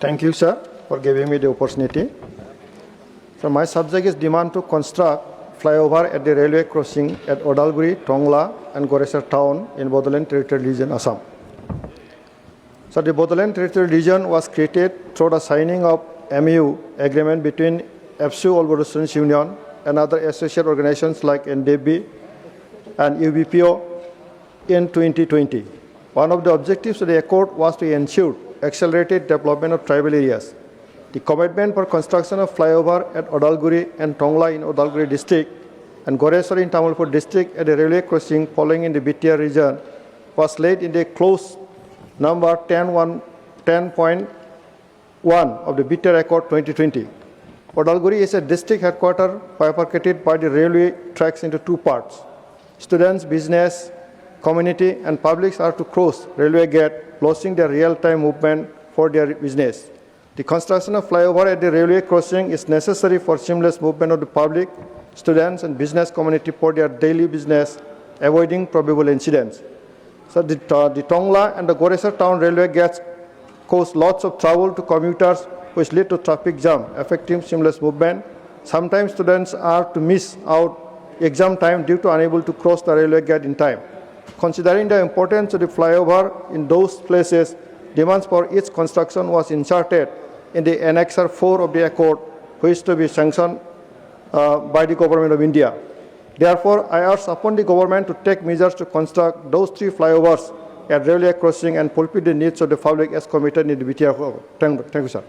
Thank you, sir, for giving me the opportunity. So my subject is demand to construct flyover at the railway crossing at Odalguri, Tongla, and Goresar town in Bodoland Territorial Region, Assam. So the Bodoland Territorial Region was created through the signing of MU agreement between APSU All Bodo Students Union and other associate organizations like NDB and UBPO in 2020. One of the objectives of the accord was to ensure accelerated development of tribal areas. The commitment for construction of flyover at Odalguri and Tongla in Odalguri district and Goresar in Tamilpur district at a railway crossing falling in the BTR region was laid in the clause number 10.1 of the BTR Accord 2020. Odalguri is a district headquarters bifurcated by the railway tracks into two parts. Students, business, community and publics are to cross railway gate, closing their real-time movement for their business. The construction of flyover at the railway crossing is necessary for seamless movement of the public, students and business community for their daily business, avoiding probable incidents. So the Tongla and the Goresar town railway gates cause lots of trouble to commuters, which lead to traffic jam, affecting seamless movement. Sometimes students are to miss out exam time due to unable to cross the railway gate in time. Considering the importance of the flyover in those places, demands for its construction was inserted in the Annexure 4 of the Accord, which is to be sanctioned by the Government of India. Therefore, I urge upon the government to take measures to construct those three flyovers at railway crossing and fulfill the needs of the public as committed in the BTR Accord. Thank you, sir.